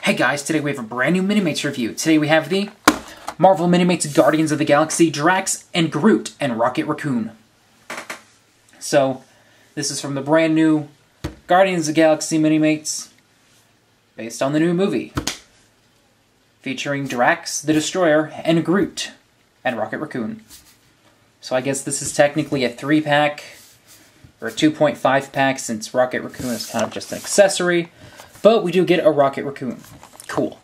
Hey guys, today we have a brand new Minimates review. Today we have the Marvel Minimates Guardians of the Galaxy Drax and Groot and Rocket Raccoon. So, this is from the brand new Guardians of the Galaxy Minimates, based on the new movie, featuring Drax, the Destroyer, and Groot and Rocket Raccoon. So I guess this is technically a 3-pack, or a 2.5-pack, since Rocket Raccoon is kind of just an accessory. But we do get a Rocket Raccoon. Cool.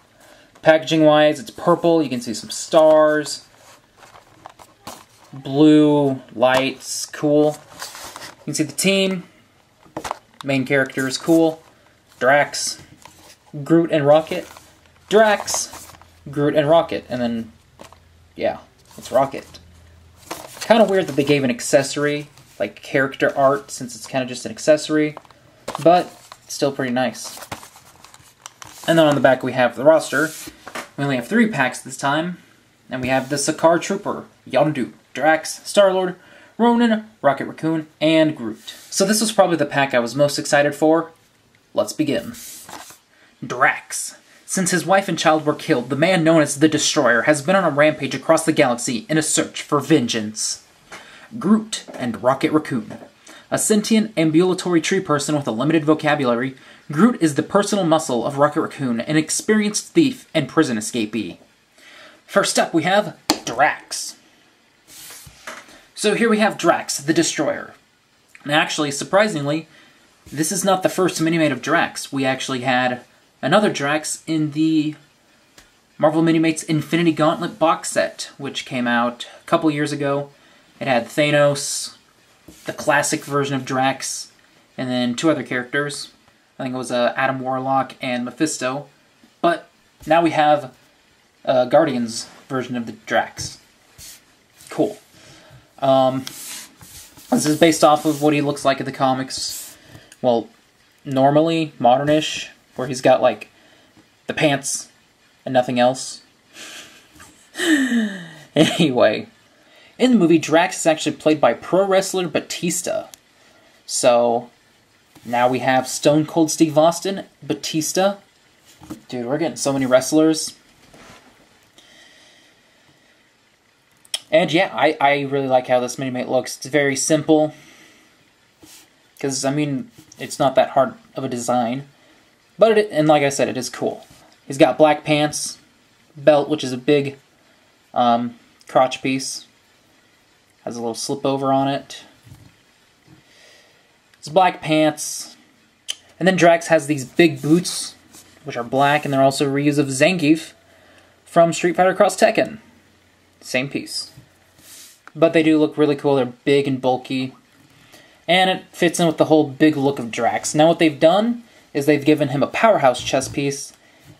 Packaging-wise, it's purple. You can see some stars. Blue lights. Cool. You can see the team. Main character is cool. Drax, Groot, and Rocket. Drax, Groot, and Rocket. And then, yeah, it's Rocket. Kind of weird that they gave an accessory, like character art, since it's kind of just an accessory. But, it's still pretty nice. And then on the back we have the roster. We only have 3 packs this time. And we have the Sakaar Trooper, Yondu, Drax, Star-Lord, Ronan, Rocket Raccoon, and Groot. So this was probably the pack I was most excited for. Let's begin. Drax. Since his wife and child were killed, the man known as the Destroyer has been on a rampage across the galaxy in a search for vengeance. Groot and Rocket Raccoon. A sentient, ambulatory tree person with a limited vocabulary, Groot is the personal muscle of Rocket Raccoon, an experienced thief and prison escapee. First up, we have Drax. So here we have Drax, the Destroyer. And actually, surprisingly, this is not the first Minimate of Drax. We actually had another Drax in the Marvel Minimates Infinity Gauntlet box set, which came out a couple years ago. It had Thanos, the classic version of Drax, and then 2 other characters. I think it was Adam Warlock and Mephisto. But now we have a Guardians version of the Drax. Cool. This is based off of what he looks like in the comics. Well, normally, modernish, where he's got, like, the pants and nothing else. Anyway, in the movie, Drax is actually played by pro wrestler Batista. So, now we have Stone Cold Steve Austin, Batista. Dude, we're getting so many wrestlers. And yeah, I really like how this Minimate looks. It's very simple. Because, I mean, it's not that hard of a design. But, and like I said, it is cool. He's got black pants, belt, which is a big crotch piece. Has a little slip over on it. It's black pants. And then Drax has these big boots, which are black, and they're also a reuse of Zangief from Street Fighter Cross Tekken. Same piece. But they do look really cool. They're big and bulky. And it fits in with the whole big look of Drax. Now what they've done is they've given him a powerhouse chest piece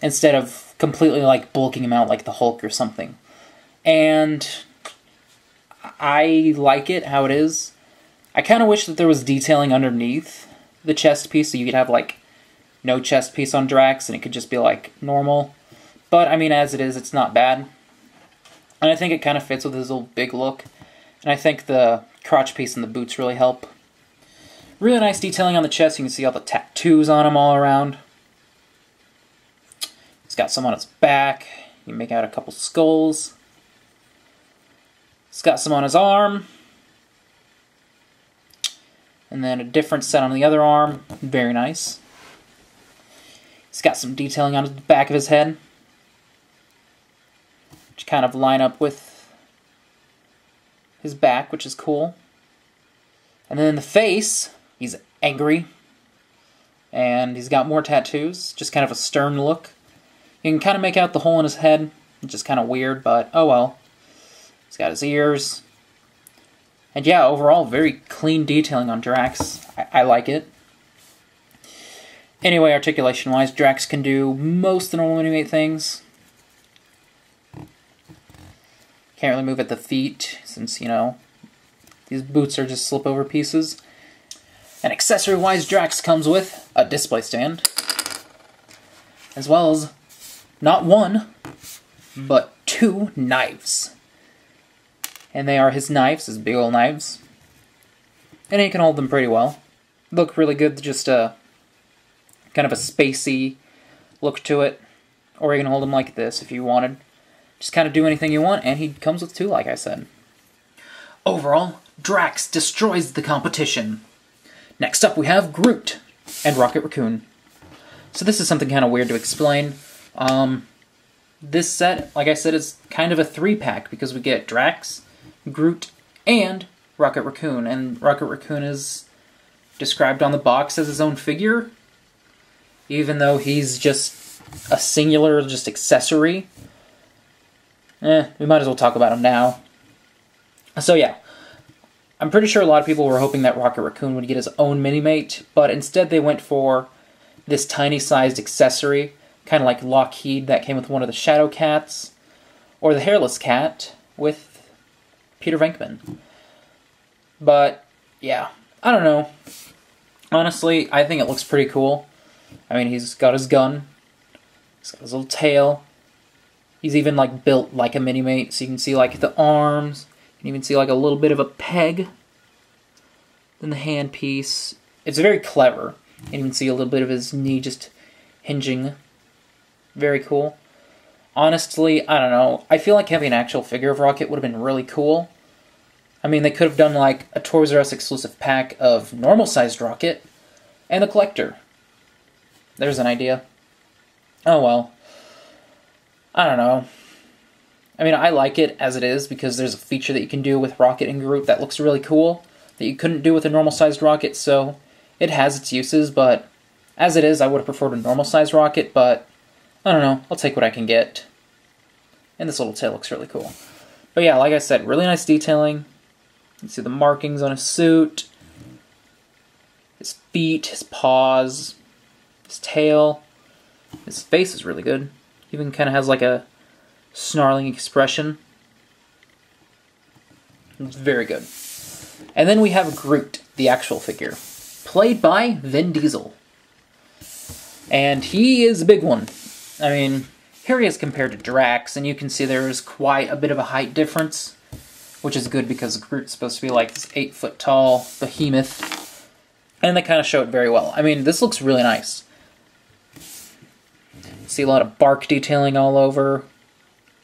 instead of completely like bulking him out like the Hulk or something. And I like it how it is. I kind of wish that there was detailing underneath the chest piece, so you could have, like, no chest piece on Drax, and it could just be, like, normal. But, I mean, as it is, it's not bad. And I think it kind of fits with his little big look. And I think the crotch piece and the boots really help. Really nice detailing on the chest. You can see all the tattoos on him all around. He's got some on his back. You can make out a couple skulls. He's got some on his arm. And then a different set on the other arm. Very nice. He's got some detailing on the back of his head, which kind of line up with his back, which is cool. And then in the face, he's angry. And he's got more tattoos. Just kind of a stern look. You can kind of make out the hole in his head, which is kind of weird, but oh well. He's got his ears. And yeah, overall, very clean detailing on Drax. I like it. Anyway, articulation-wise, Drax can do most of the normal Minimate things. Can't really move at the feet, since, you know, these boots are just slip-over pieces. And accessory-wise, Drax comes with a display stand, as well as not 1, but 2 knives. And they are his knives, his big old knives. And he can hold them pretty well. Look really good, just kind of a spacey look to it. or you can hold him like this if you wanted. Just kind of do anything you want, and he comes with 2, like I said. Overall, Drax destroys the competition. Next up, we have Groot and Rocket Raccoon. So this is something kind of weird to explain. This set, like I said, is kind of a 3-pack because we get Drax, Groot, and Rocket Raccoon. And Rocket Raccoon is described on the box as his own figure, even though he's just a singular, just accessory. We might as well talk about him now. So yeah, I'm pretty sure a lot of people were hoping that Rocket Raccoon would get his own Minimate, but instead they went for this tiny-sized accessory, kind of like Lockheed that came with one of the Shadow Cats, or the Hairless Cat with Peter Venkman. But, yeah, I don't know. Honestly, I think it looks pretty cool. I mean, he's got his gun, he's got his little tail, he's even, like, built like a Minimate, so you can see, like, the arms, you can even see, like, a little bit of a peg in the handpiece. It's very clever. You can see a little bit of his knee just hinging. Very cool. Honestly, I don't know. I feel like having an actual figure of Rocket would have been really cool. I mean, they could have done like a Toys R Us exclusive pack of normal-sized Rocket and the Collector. There's an idea. Oh well. I don't know. I mean, I like it as it is because there's a feature that you can do with Rocket and Groot that looks really cool that you couldn't do with a normal-sized Rocket, so it has its uses, but as it is, I would have preferred a normal-sized Rocket, but I don't know, I'll take what I can get. And this little tail looks really cool. But yeah, like I said, really nice detailing. You can see the markings on his suit, his feet, his paws, his tail. His face is really good. Even kind of has like a snarling expression. It's very good. And then we have Groot, the actual figure, played by Vin Diesel. And he is a big one. I mean, here he is compared to Drax, and you can see there's quite a bit of a height difference, which is good because Groot's supposed to be like this 8-foot-tall behemoth, and they kind of show it very well. I mean, this looks really nice. See a lot of bark detailing all over,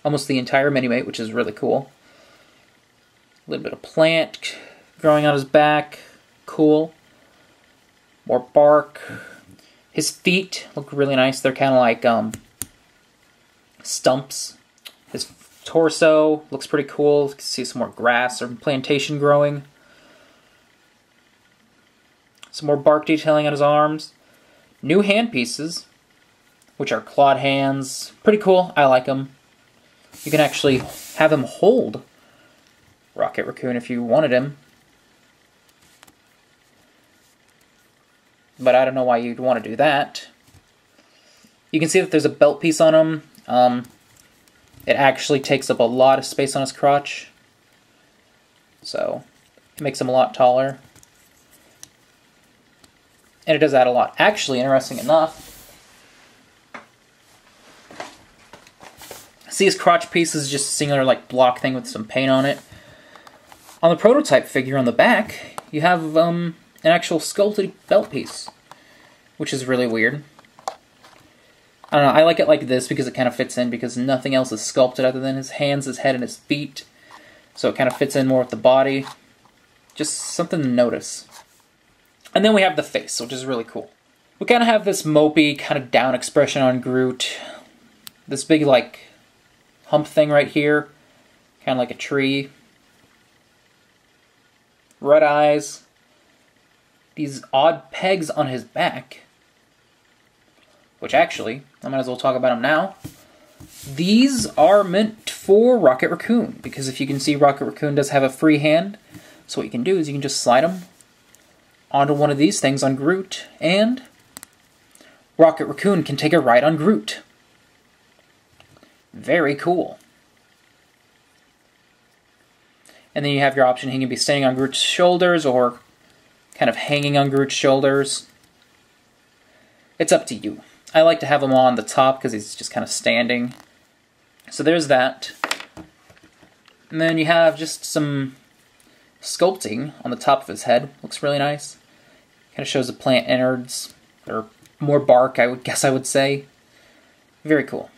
almost the entire Minimate, which is really cool. A little bit of plant growing on his back, cool. More bark. His feet look really nice. They're kind of like stumps. His torso looks pretty cool. You can see some more grass or plantation growing. Some more bark detailing on his arms. New hand pieces, which are clawed hands. Pretty cool. I like them. You can actually have him hold Rocket Raccoon if you wanted him. But I don't know why you'd want to do that. You can see that there's a belt piece on him. It actually takes up a lot of space on his crotch. So, it makes him a lot taller. And it does add a lot. Actually, interesting enough, see his crotch piece is just a singular like block thing with some paint on it. On the prototype figure on the back, you have an actual sculpted belt piece, which is really weird. I don't know, I like it like this because it kind of fits in because nothing else is sculpted other than his hands, his head, and his feet. So it kind of fits in more with the body. Just something to notice. And then we have the face, which is really cool. We kind of have this mopey, kind of down expression on Groot. This big, like, hump thing right here. Kind of like a tree. Red eyes. These odd pegs on his back. Which actually, I might as well talk about them now. These are meant for Rocket Raccoon. Because if you can see, Rocket Raccoon does have a free hand. So what you can do is you can just slide him onto one of these things on Groot. And Rocket Raccoon can take a ride on Groot. Very cool. And then you have your option. He can be standing on Groot's shoulders or kind of hanging on Groot's shoulders. It's up to you. I like to have him on the top because he's just kind of standing. So there's that. And then you have just some sculpting on the top of his head. Looks really nice. Kind of shows the plant innards, or more bark, I would say. Very cool.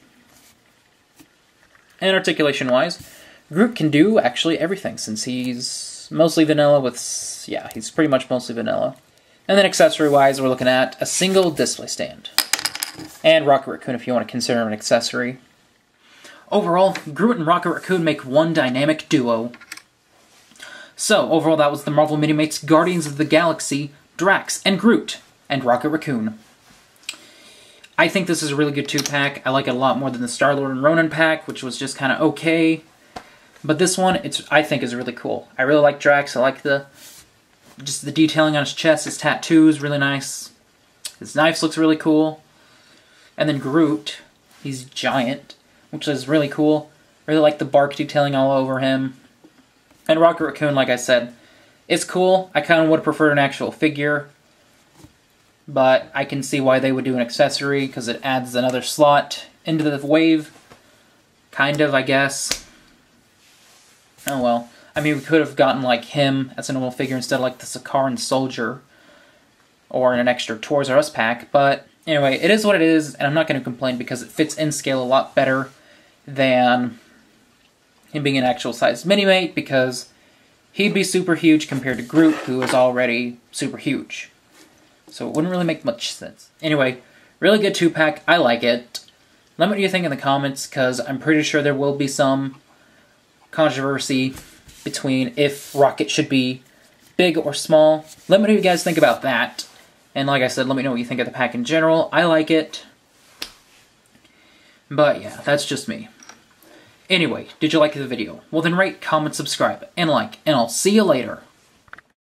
And articulation-wise, Groot can do actually everything, since he's mostly vanilla with... yeah, he's pretty much mostly vanilla. And then accessory-wise, we're looking at a single display stand. And Rocket Raccoon, if you want to consider him an accessory. Overall, Groot and Rocket Raccoon make one dynamic duo. So, overall, that was the Marvel Minimates Guardians of the Galaxy, Drax, and Groot, and Rocket Raccoon. I think this is a really good 2-pack. I like it a lot more than the Star-Lord and Ronan pack, which was just kind of okay. But this one, I think, is really cool. I really like Drax. I like just the detailing on his chest. His tattoo is really nice. His knife looks really cool. And then Groot, he's giant, which is really cool. Really like the bark detailing all over him. And Rocket Raccoon, like I said, it's cool. I kind of would have preferred an actual figure, but I can see why they would do an accessory, because it adds another slot into the wave. Kind of, I guess. Oh well. I mean, we could have gotten like him as a normal figure instead of like the Sakaran Soldier, or in an extra Toys R Us pack, but anyway, it is what it is, and I'm not going to complain because it fits in scale a lot better than him being an actual size Minimate, because he'd be super huge compared to Groot, who is already super huge. So it wouldn't really make much sense. Anyway, really good 2-pack. I like it. Let me know what you think in the comments, because I'm pretty sure there will be some controversy between if Rocket should be big or small. Let me know what you guys think about that. And like I said, let me know what you think of the pack in general. I like it. But yeah, that's just me. Anyway, did you like the video? Well then rate, comment, subscribe, and like, and I'll see you later.